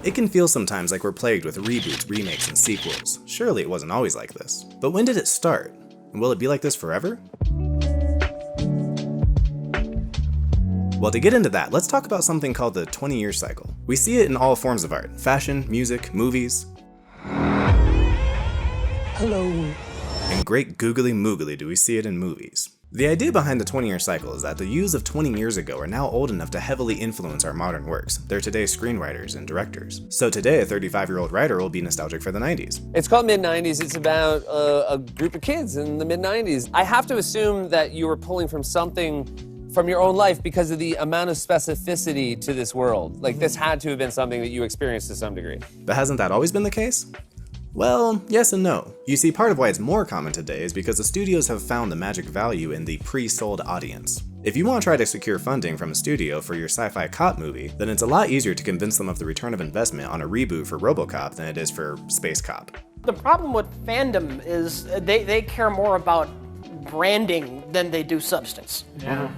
It can feel sometimes like we're plagued with reboots, remakes, and sequels. Surely it wasn't always like this. But when did it start? And will it be like this forever? Well, to get into that, let's talk about something called the 20-year cycle. We see it in all forms of art: fashion, music, movies. Hello. And great googly moogly do we see it in movies. The idea behind the 20-year cycle is that the youths of 20 years ago are now old enough to heavily influence our modern works. They're today's screenwriters and directors. So today, a 35-year-old writer will be nostalgic for the 90s. It's called Mid-90s. It's about a group of kids in the mid-90s. I have to assume that you were pulling from something from your own life because of the amount of specificity to this world. Like, this had to have been something that you experienced to some degree. But hasn't that always been the case? Well, yes and no. You see, part of why it's more common today is because the studios have found the magic value in the pre-sold audience. If you want to try to secure funding from a studio for your sci-fi cop movie, then it's a lot easier to convince them of the return of investment on a reboot for RoboCop than it is for Space Cop. The problem with fandom is they care more about branding than they do substance. Yeah.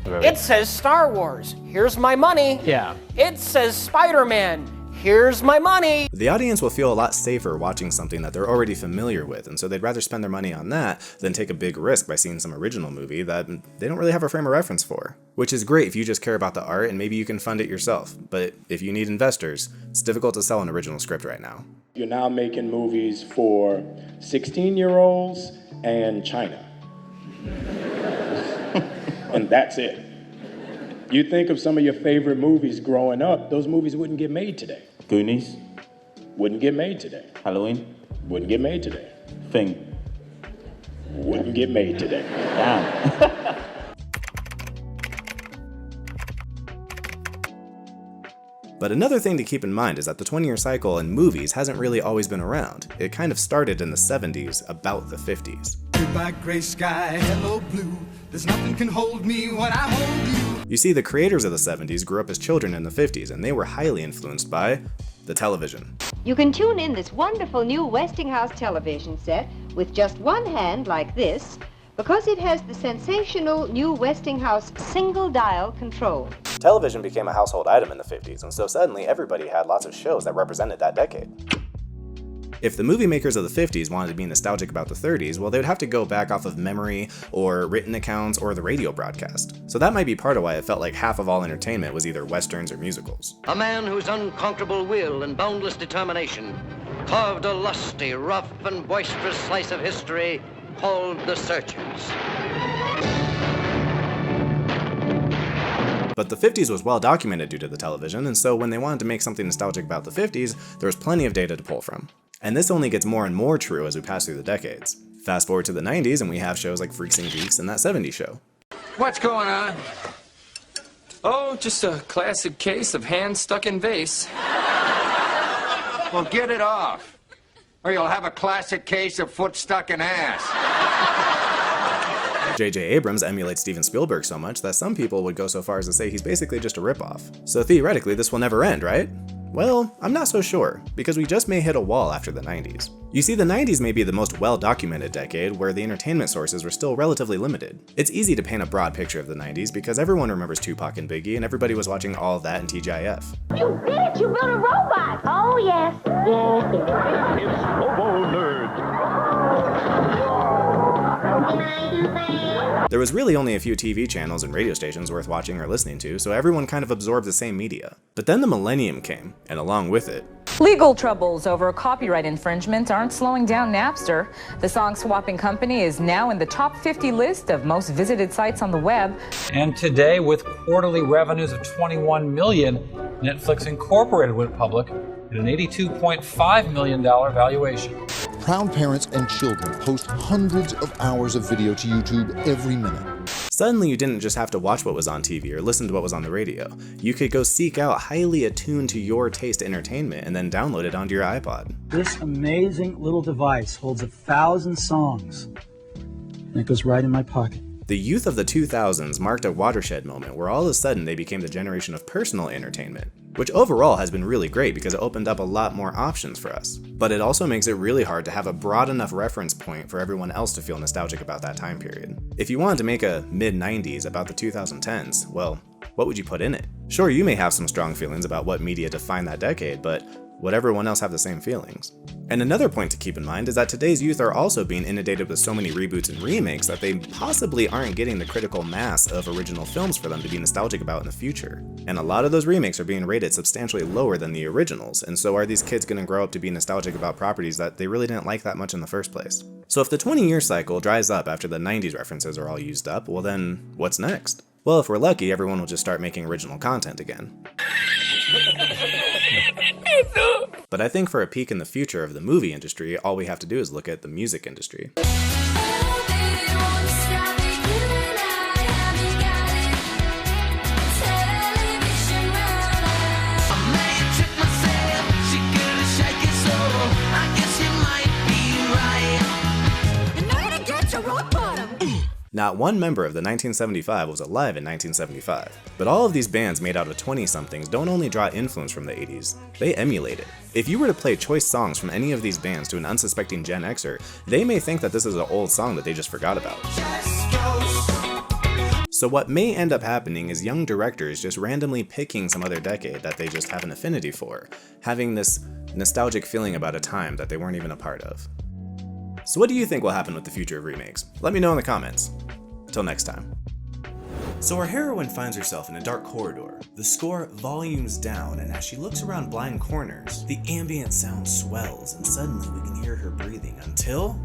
It says Star Wars, here's my money. Yeah. It says Spider-Man, here's my money. The audience will feel a lot safer watching something that they're already familiar with, and so they'd rather spend their money on that than take a big risk by seeing some original movie that they don't really have a frame of reference for. Which is great if you just care about the art and maybe you can fund it yourself, but if you need investors, it's difficult to sell an original script right now. You're now making movies for 16-year-olds and China. And that's it. You think of some of your favorite movies growing up, those movies wouldn't get made today. Goonies. Wouldn't get made today. Halloween. Wouldn't get made today. Thing. Wouldn't get made today. Damn. But another thing to keep in mind is that the 20-year cycle in movies hasn't really always been around. It kind of started in the 70s, about the 50s. Goodbye, gray sky, hello blue. There's nothing can hold me when I hold you. You see, the creators of the 70s grew up as children in the 50s, and they were highly influenced by the television. You can tune in this wonderful new Westinghouse television set with just one hand like this, because it has the sensational new Westinghouse single dial control. Television became a household item in the 50s, and so suddenly everybody had lots of shows that represented that decade. If the movie makers of the 50s wanted to be nostalgic about the 30s, well, they would have to go back off of memory, or written accounts, or the radio broadcast. So that might be part of why it felt like half of all entertainment was either westerns or musicals. A man whose unconquerable will and boundless determination carved a lusty, rough, and boisterous slice of history called The Searchers. But the 50s was well documented due to the television, and so when they wanted to make something nostalgic about the 50s, there was plenty of data to pull from. And this only gets more and more true as we pass through the decades. Fast forward to the 90s and we have shows like Freaks and Geeks and That 70s Show. What's going on? Oh, just a classic case of hands stuck in vase. Well, get it off, or you'll have a classic case of foot stuck in ass. J.J. Abrams emulates Steven Spielberg so much that some people would go so far as to say he's basically just a ripoff. So theoretically, this will never end, right? Well, I'm not so sure, because we just may hit a wall after the 90s. You see, the 90s may be the most well-documented decade where the entertainment sources were still relatively limited. It's easy to paint a broad picture of the 90s because everyone remembers Tupac and Biggie, and everybody was watching all of that in TGIF. You did it! You built a robot! Oh, yes. It's Robo Nerd. There was really only a few TV channels and radio stations worth watching or listening to, so everyone kind of absorbed the same media. But then the millennium came, and along with it, legal troubles over copyright infringement aren't slowing down Napster. The song-swapping company is now in the top 50 list of most visited sites on the web. And today, with quarterly revenues of $21 million, Netflix Incorporated went public at an $82.5 million valuation. Proud parents and children post hundreds of hours of video to YouTube every minute. Suddenly you didn't just have to watch what was on TV or listen to what was on the radio. You could go seek out highly attuned to your taste entertainment and then download it onto your iPod. This amazing little device holds 1,000 songs, and it goes right in my pocket. The The youth of the 2000s marked a watershed moment where all of a sudden they became the generation of personal entertainment, which overall has been really great because it opened up a lot more options for us. But it also makes it really hard to have a broad enough reference point for everyone else to feel nostalgic about that time period. If you wanted to make a mid-90s about the 2010s, well, what would you put in it? Sure, you may have some strong feelings about what media defined that decade, but would everyone else have the same feelings? And another point to keep in mind is that today's youth are also being inundated with so many reboots and remakes that they possibly aren't getting the critical mass of original films for them to be nostalgic about in the future. And a lot of those remakes are being rated substantially lower than the originals, and so are these kids going to grow up to be nostalgic about properties that they really didn't like that much in the first place? So if the 20-year cycle dries up after the 90s references are all used up, well then, what's next? Well, if we're lucky, everyone will just start making original content again. But I think for a peek in the future of the movie industry, all we have to do is look at the music industry. Not one member of the 1975 was alive in 1975, but all of these bands made out of 20-somethings don't only draw influence from the 80s, they emulate it. If you were to play choice songs from any of these bands to an unsuspecting Gen Xer, they may think that this is an old song that they just forgot about. So what may end up happening is young directors just randomly picking some other decade that they just have an affinity for, having this nostalgic feeling about a time that they weren't even a part of. So what do you think will happen with the future of remakes? Let me know in the comments. Till next time. So our heroine finds herself in a dark corridor. The score volumes down, and as she looks around blind corners, the ambient sound swells, and suddenly we can hear her breathing until,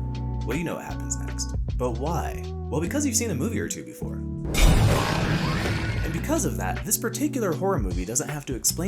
well, you know what happens next. But why? Well, because you've seen a movie or two before. And because of that, this particular horror movie doesn't have to explain